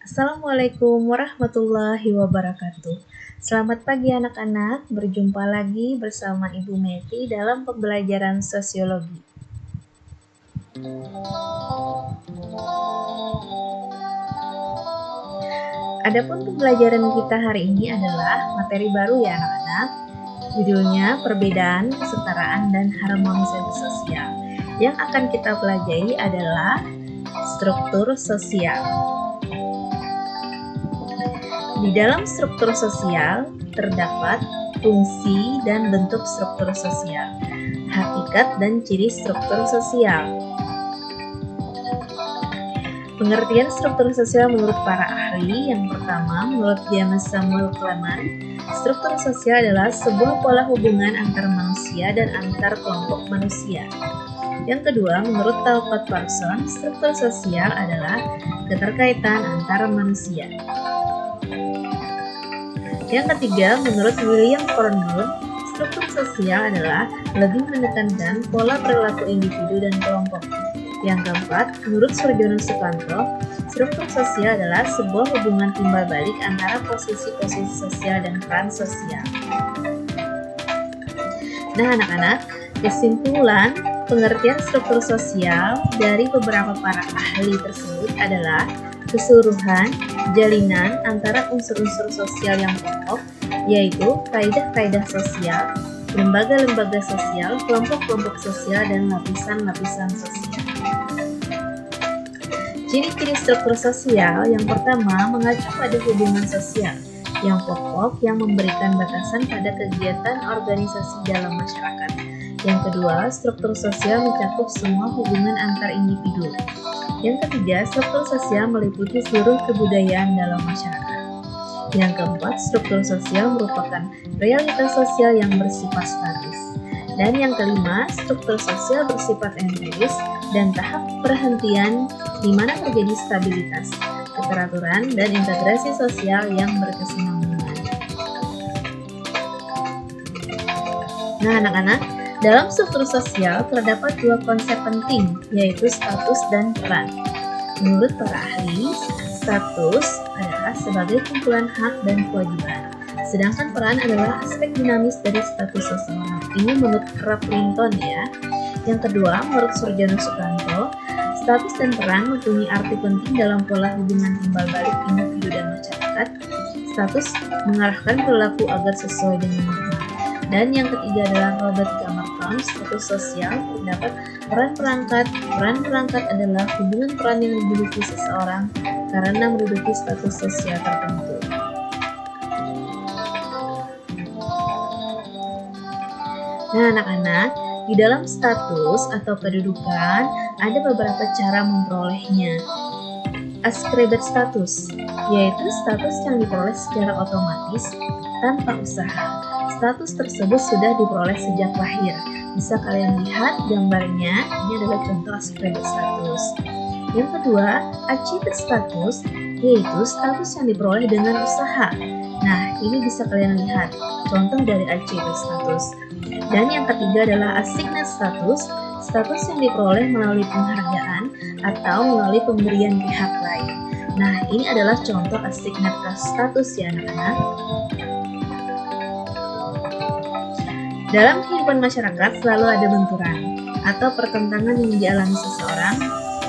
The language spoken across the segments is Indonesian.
Assalamualaikum warahmatullahi wabarakatuh. Selamat pagi anak-anak, berjumpa lagi bersama Ibu Meti dalam pembelajaran sosiologi. Adapun pembelajaran kita hari ini adalah materi baru ya anak-anak. Judulnya Perbedaan, Kesetaraan, dan Harmonisasi Sosial. Yang akan kita pelajari adalah struktur sosial. Di dalam struktur sosial terdapat fungsi dan bentuk struktur sosial, hakikat dan ciri struktur sosial. Pengertian struktur sosial menurut para ahli, yang pertama, menurut James Samuel Clement, struktur sosial adalah sebuah pola hubungan antar manusia dan antar kelompok manusia. Yang kedua, menurut Talcott Parsons, struktur sosial adalah keterkaitan antar manusia. Yang ketiga, menurut William Cornbull, struktur sosial adalah lebih menekankan pola perilaku individu dan kelompok. Yang keempat, menurut Surjono Sukanto, struktur sosial adalah sebuah hubungan timbal balik antara posisi-posisi sosial dan peran sosial. Nah anak-anak, kesimpulan pengertian struktur sosial dari beberapa para ahli tersebut adalah keseluruhan jalinan antara unsur-unsur sosial yang pokok, yaitu kaidah-kaidah sosial, lembaga-lembaga sosial, kelompok-kelompok sosial, dan lapisan-lapisan sosial. Ciri-ciri struktur sosial yang pertama mengacu pada hubungan sosial yang pokok yang memberikan batasan pada kegiatan organisasi dalam masyarakat. Yang kedua, struktur sosial mencakup semua hubungan antar individu. Yang ketiga, struktur sosial meliputi seluruh kebudayaan dalam masyarakat. Yang keempat, struktur sosial merupakan realitas sosial yang bersifat statis. Dan yang kelima, struktur sosial bersifat empiris dan tahap perhentian di mana terjadi stabilitas, keteraturan, dan integrasi sosial yang berkesinambungan. Nah anak-anak, dalam struktur sosial terdapat dua konsep penting, yaitu status dan peran. Menurut para ahli, status adalah sebagai kumpulan hak dan kewajiban, sedangkan peran adalah aspek dinamis dari status seseorang. Ini menurut Raplington ya. Yang kedua, menurut Surjono Sukanto, status dan peran mempunyai arti penting dalam pola hubungan timbal balik individu dan masyarakat. Status mengarahkan perilaku agar sesuai dengan norma. Dan yang ketiga adalah Robert Camerton, status sosial terdapat peran perangkat. Peran perangkat adalah hubungan peran yang dimiliki seseorang karena menduduki status sosial tertentu. Nah anak-anak, di dalam status atau kedudukan ada beberapa cara memperolehnya. Ascribed status, yaitu status yang diperoleh secara otomatis tanpa usaha. Status tersebut sudah diperoleh sejak lahir. Bisa kalian lihat gambarnya, ini adalah contoh ascribed status. Yang kedua, achieved status, yaitu status yang diperoleh dengan usaha. Nah, ini bisa kalian lihat contoh dari achieved status. Dan yang ketiga adalah assigned status, status yang diperoleh melalui penghargaan atau melalui pemberian pihak lain. Nah, ini adalah contoh assigned status ya anak-anak. Dalam kehidupan masyarakat selalu ada benturan atau pertentangan yang dialami seseorang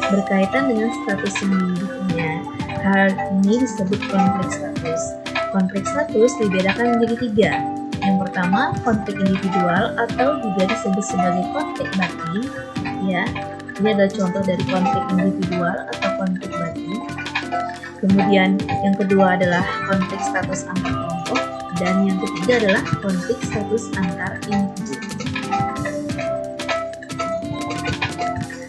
berkaitan dengan status yang dimilikinya. Hal ini disebut konflik status. Konflik status dibedakan menjadi tiga. Yang pertama, konflik individual atau juga disebut sebagai konflik batin. Ya, ini adalah contoh dari konflik individual atau konflik batin. Kemudian yang kedua adalah konflik status antar kelompok, dan yang ketiga adalah konflik status antar individu.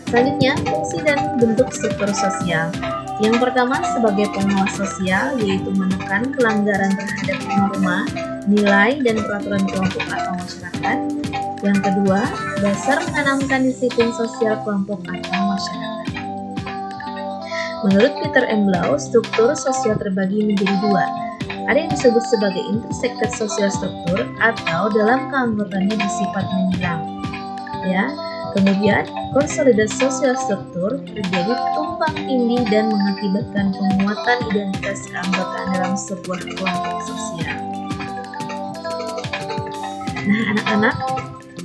Selanjutnya, fungsi dan bentuk struktur sosial. Yang pertama sebagai pengawas sosial, yaitu menekan pelanggaran terhadap norma, nilai, dan peraturan kelompok atau masyarakat. Yang kedua, dasar menanamkan disiplin sosial kelompok atau masyarakat. Menurut Peter M. Blau, struktur sosial terbagi menjadi dua. Ada yang disebut sebagai intersected social struktur atau dalam keanggotaannya bersifat menyilang. Ya, Kemudian, konsolidasi sosial struktur terjadi tumpang tindih dan mengakibatkan penguatan identitas keanggotaan dalam sebuah kelompok sosial. Nah, anak-anak,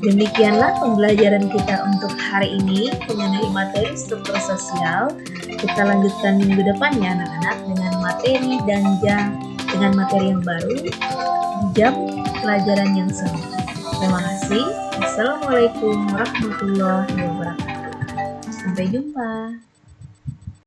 demikianlah pembelajaran kita untuk hari ini mengenai materi struktur sosial. Kita lanjutkan minggu depan ya anak-anak dengan materi dengan materi yang baru di jam pelajaran yang sama. Terima kasih. Assalamualaikum warahmatullahi wabarakatuh. Sampai jumpa.